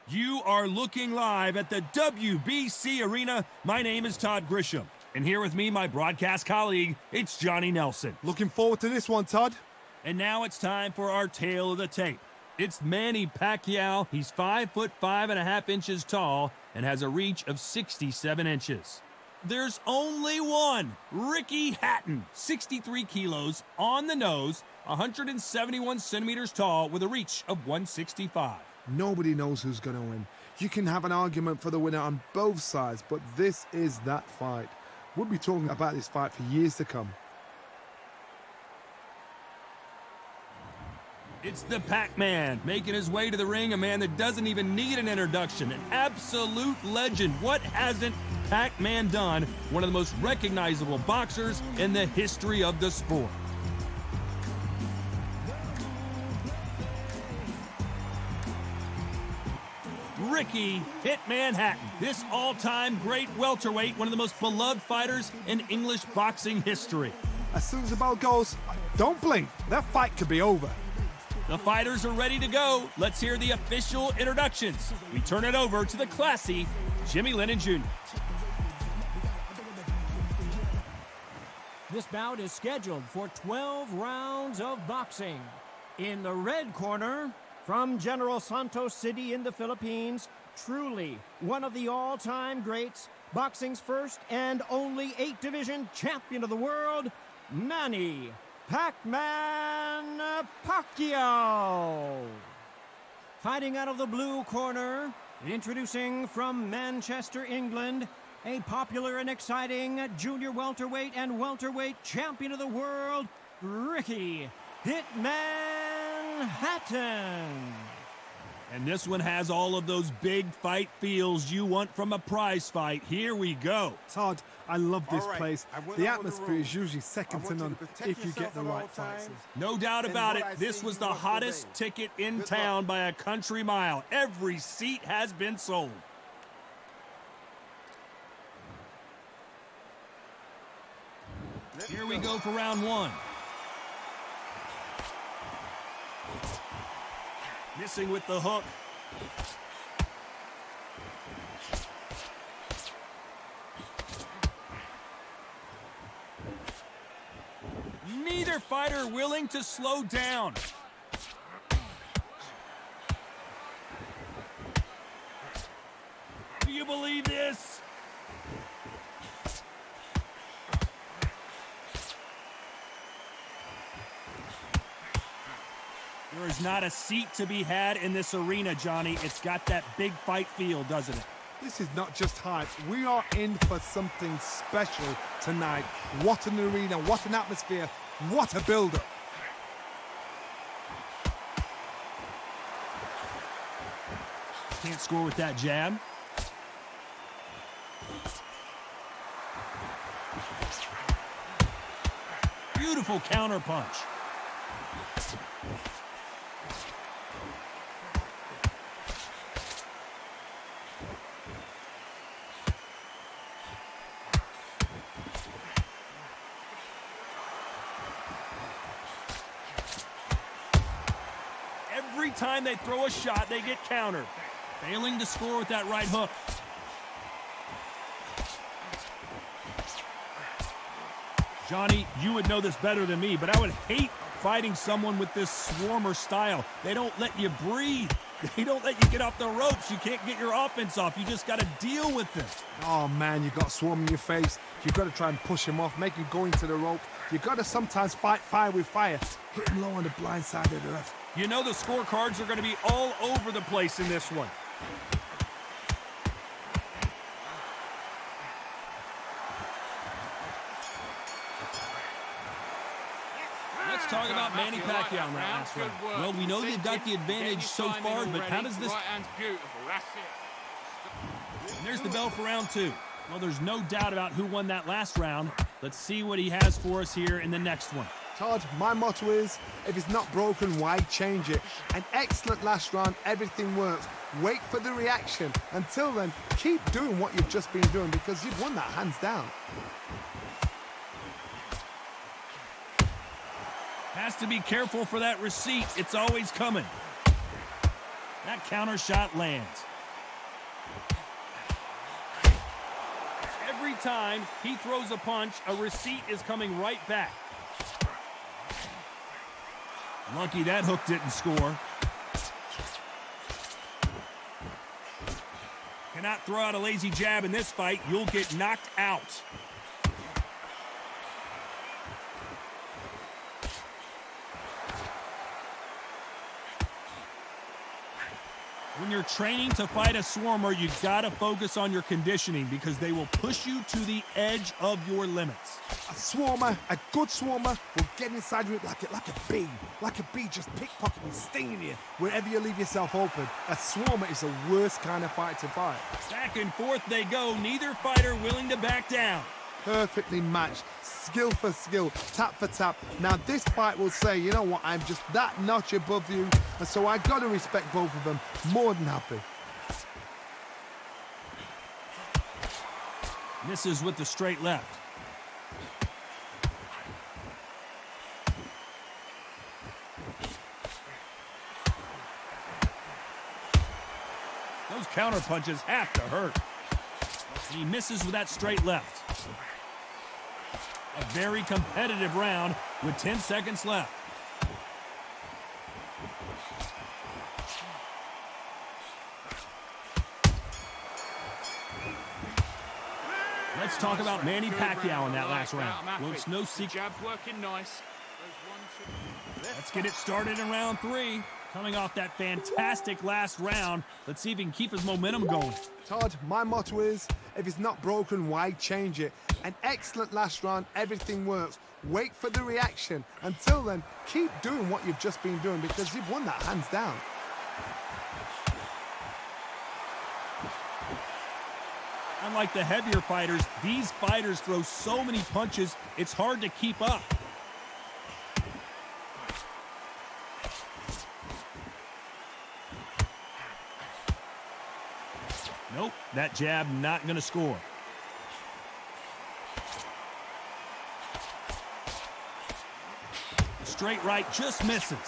You are looking live at the WBC Arena. My name is Todd Grisham, and here with me, my broadcast colleague, it's Johnny Nelson. Looking forward to this one, Todd. And now it's time for our tale of the tape. It's Manny Pacquiao. He's 5'5.5" tall and has a reach of 67 inches. There's only one, Ricky Hatton, 63 kilos, on the nose, 171 centimeters tall with a reach of 165. Nobody knows who's going to win. You can have an argument for the winner on both sides, but this is that fight. We'll be talking about this fight for years to come. It's the Pac-Man, making his way to the ring, a man that doesn't even need an introduction, an absolute legend. What hasn't Pac-Man done? One of the most recognizable boxers in the history of the sport. Ricky Hitman Hatton, this all-time great welterweight, one of the most beloved fighters in English boxing history. As soon as the bell goes, don't blink. That fight could be over. The fighters are ready to go. Let's hear the official introductions. We turn it over to the classy Jimmy Lennon Jr. This bout is scheduled for 12 rounds of boxing. In the red corner, from General Santos City in the Philippines, truly one of the all-time greats, boxing's first and only 8-division champion of the world, Manny PACMAN Pacquiao. Fighting out of the blue corner, introducing from Manchester, England, a popular and exciting junior welterweight and welterweight champion of the world, Ricky Hitman Hatton. And this one has all of those big fight feels you want from a prize fight. Here we go. Todd, I love this place. The atmosphere is usually second to none if you get the right fighters. No doubt about it, this was the hottest ticket in town by a country mile. Every seat has been sold. Here we go for round one. Missing with the hook. Neither fighter willing to slow down. Do you believe this? There is not a seat to be had in this arena, Johnny. It's got that big fight feel, doesn't it? This is not just hype. We are in for something special tonight. What an arena, what an atmosphere, what a build-up. Can't score with that jab. Beautiful counter punch. Every time they throw a shot, they get countered. Failing to score with that right hook. Johnny, you would know this better than me, but I would hate fighting someone with this swarmer style. They don't let you breathe. They don't let you get off the ropes. You can't get your offense off. You just got to deal with this. Oh, man, you got swarm in your face. You got to try and push him off, make him go into the rope. You got to sometimes fight fire with fire. Hit him low on the blind side of the left. You know the scorecards are going to be all over the place in this one. Let's talk about Manny Pacquiao in that last round. Well, we know they've got the advantage so far, but how does this... And there's the bell for round two. Well, there's no doubt about who won that last round. Let's see what he has for us here in the next one. Todd, my motto is, if it's not broken, why change it? An excellent last round, everything works. Wait for the reaction. Until then, keep doing what you've just been doing because you've won that hands down. Has to be careful for that receipt. It's always coming. That counter shot lands. Every time he throws a punch, a receipt is coming right back. Lucky that hook didn't score. Cannot throw out a lazy jab in this fight. You'll get knocked out. When you're training to fight a swarmer, you gotta focus on your conditioning because they will push you to the edge of your limits. A swarmer, a good swarmer, will get inside you like a bee. Like a bee just pickpocketing, stinging you wherever you leave yourself open. A swarmer is the worst kind of fight to fight. Back and forth they go, neither fighter willing to back down. Perfectly matched, skill for skill, tap for tap. Now this fight will say, you know what, I'm just that notch above you, and so I gotta respect both of them. More than happy. Misses with the straight left. Those counter punches have to hurt. He misses with that straight left. A very competitive round with 10 seconds left. Let's talk about Manny Pacquiao in that last round. Well, it's no secret. Jab's working nice. Let's get it started in round 3. Coming off that fantastic last round, let's see if he can keep his momentum going. Todd, my motto is, if it's not broken, why change it? An excellent last round, everything works. Wait for the reaction. Until then, keep doing what you've just been doing because you've won that hands down. Unlike the heavier fighters, these fighters throw so many punches, it's hard to keep up. Nope, that jab not going to score. The straight right just misses.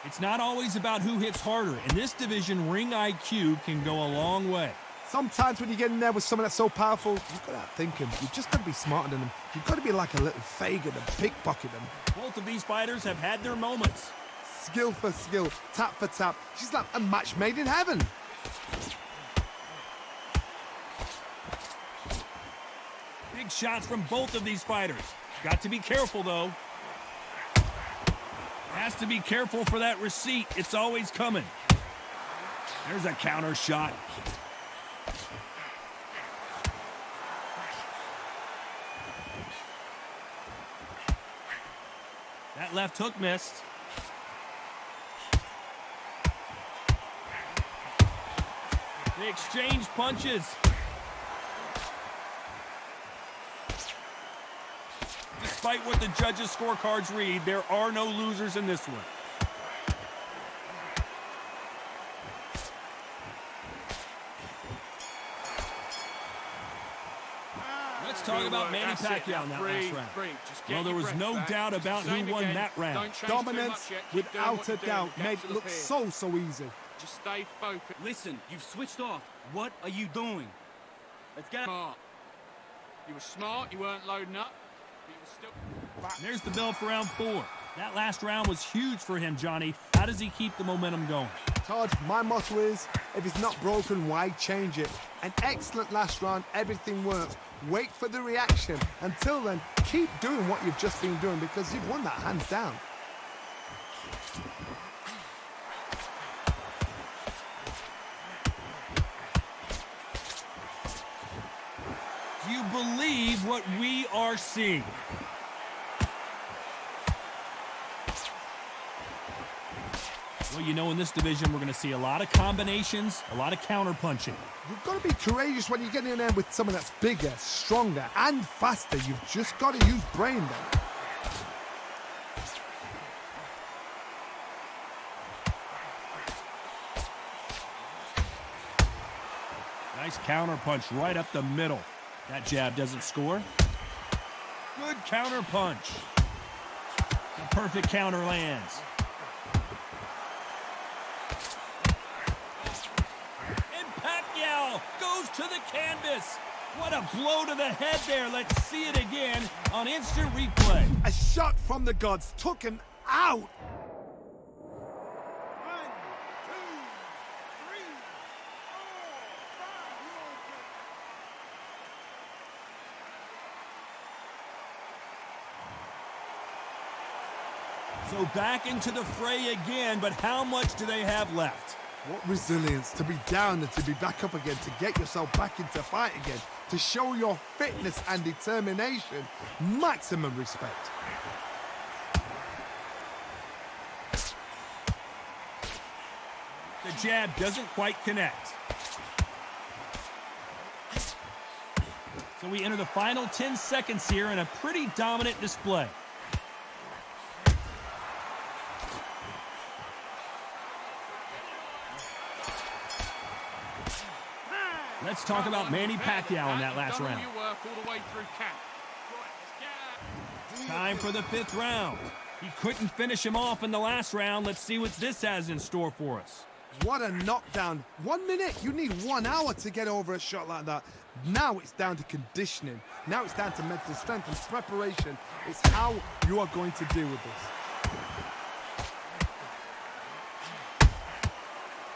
It's not always about who hits harder. In this division, ring IQ can go a long way. Sometimes when you get in there with someone that's so powerful, you've got to outthink him. You've just got to be smarter than him. You've got to be like a little Fagin and pickpocket him. Both of these fighters have had their moments. Skill for skill, tap for tap. She's like a match made in heaven. Big shots from both of these fighters. Got to be careful, though. Has to be careful for that receipt. It's always coming. There's a counter shot. That left hook missed. They exchange punches. Despite what the judges' scorecards read, there are no losers in this one. Let's talk about Manny Pacquiao in that last round. Well, there was no doubt about who won that round. Dominance, without a doubt, made it look so easy. Just stay focused. Listen, you've switched off. What are you doing? Let's get Smart. You were smart, you weren't loading up, but you were still... There's the bell for round 4. That last round was huge for him, Johnny. How does he keep the momentum going? Todd, my motto is, if it's not broken, why change it? An excellent last round, everything works. Wait for the reaction. Until then, keep doing what you've just been doing because you've won that hands down. Do you believe what we are seeing? Well, you know, in this division, we're going to see a lot of combinations, a lot of counter punching. You've got to be courageous when you get in there with someone that's bigger, stronger, and faster. You've just got to use brain then. Nice counter punch right up the middle. That jab doesn't score. Good counter punch. The perfect counter lands. And Pacquiao goes to the canvas. What a blow to the head there. Let's see it again on instant replay. A shot from the gods took him out. So back into the fray again, but how much do they have left? What resilience to be down and to be back up again, to get yourself back into fight again, to show your fitness and determination. Maximum respect. The jab doesn't quite connect. So we enter the final 10 seconds here in a pretty dominant display. Let's talk about Manny Pacquiao in that last round. Your work all the way through camp. Time for the 5th round. He couldn't finish him off in the last round. Let's see what this has in store for us. What a knockdown. 1 minute, you need 1 hour to get over a shot like that. Now it's down to conditioning. Now it's down to mental strength and preparation. It's how you are going to deal with this.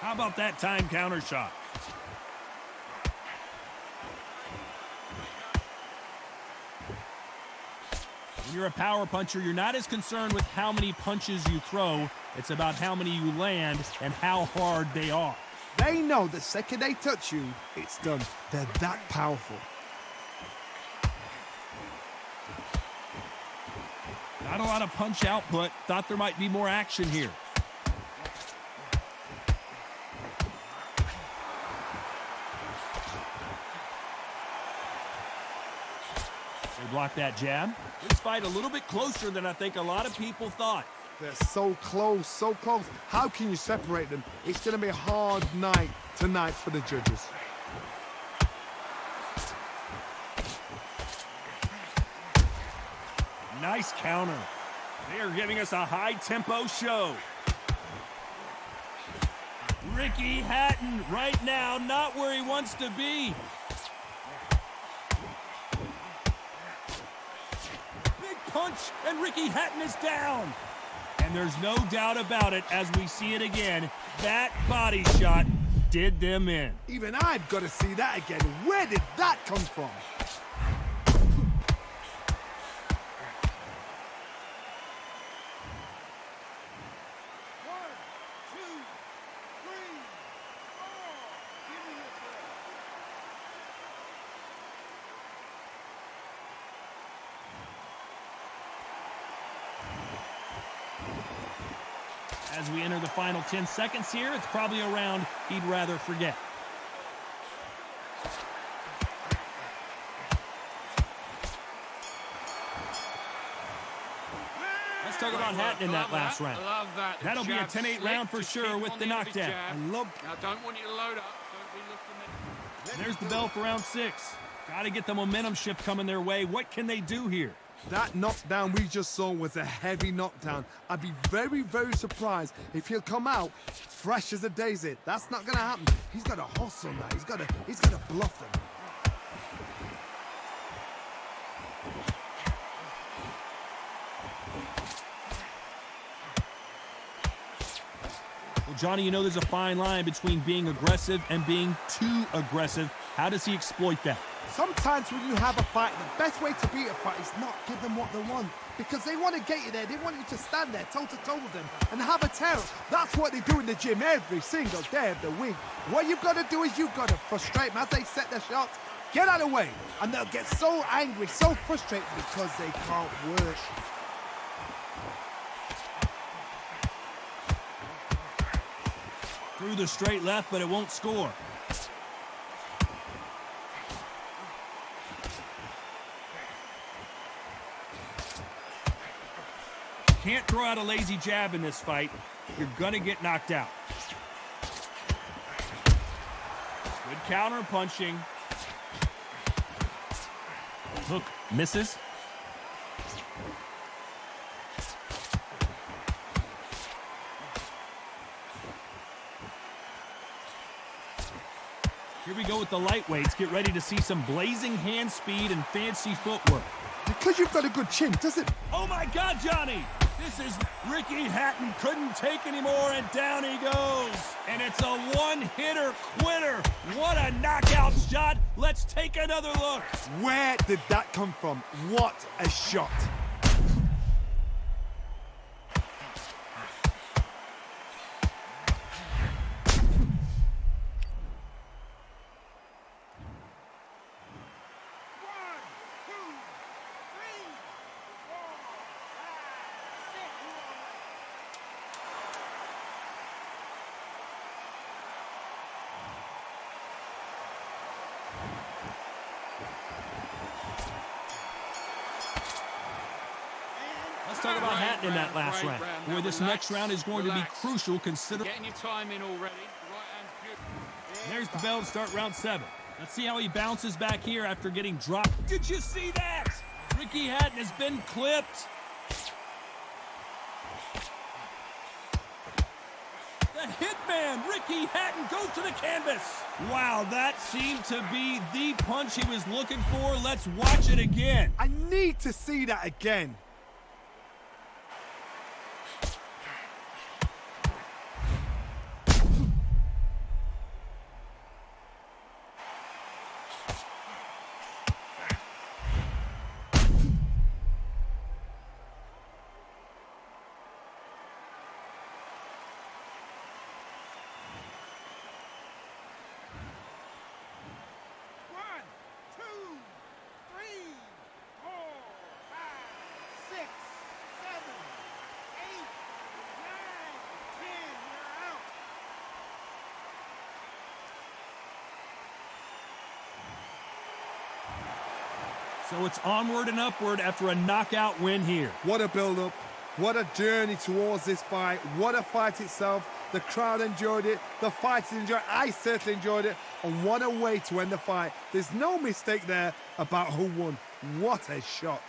How about that time counter shot? When you're a power puncher, you're not as concerned with how many punches you throw. It's about how many you land and how hard they are. They know the second they touch you, it's done. They're that powerful. Not a lot of punch output. Thought there might be more action here. They block that jab. This fight a little bit closer than I think a lot of people thought. They're so close, so close. How can you separate them? It's going to be a hard night tonight for the judges. Nice counter. They are giving us a high-tempo show. Ricky Hatton right now not where he wants to be. Big punch, and Ricky Hatton is down. And there's no doubt about it as we see it again. That body shot did them in. Even I've got to see that again. Where did that come from? As we enter the final 10 seconds here, it's probably a round he'd rather forget. Let's talk about Hatton in that last round. Love that. That'll be a 10-8 round for sure with the knockdown. Now, don't want you to load up. Don't be looking at... There's the bell for round 6. Got to get the momentum shift coming their way. What can they do here? That knockdown we just saw was a heavy knockdown. I'd be very, very surprised if he'll come out fresh as a daisy. That's not going to happen. He's got to hustle now. He's got to bluff them. Well, Johnny, you know there's a fine line between being aggressive and being too aggressive. How does he exploit that? Sometimes when you have a fight, the best way to beat a fight is not give them what they want. Because they want to get you there. They want you to stand there toe-to-toe with them and have a terror. That's what they do in the gym every single day of the week. What you've got to do is you've got to frustrate them as they set their shots. Get out of the way. And they'll get so angry, so frustrated because they can't work. Through the straight left, but it won't score. Can't throw out a lazy jab in this fight. You're gonna get knocked out. Good counter punching. Hook misses. Here we go with the lightweights. Get ready to see some blazing hand speed and fancy footwork. Because you've got a good chin, does it? Oh my God, Johnny! This is Ricky Hatton couldn't take anymore, and down he goes. And it's a one-hitter quitter. What a knockout shot. Let's take another look. Where did that come from? What a shot. Let's talk about Hatton in that last round. Boy, this next round is going to be crucial considering... Getting your time in already. The right hand's good. There's the bell to start round 7. Let's see how he bounces back here after getting dropped. Did you see that? Ricky Hatton has been clipped. The hitman, Ricky Hatton, goes to the canvas. Wow, that seemed to be the punch he was looking for. Let's watch it again. I need to see that again. So it's onward and upward after a knockout win here. What a build-up. What a journey towards this fight. What a fight itself. The crowd enjoyed it. The fighters enjoyed it. I certainly enjoyed it. And what a way to end the fight. There's no mistake there about who won. What a shot.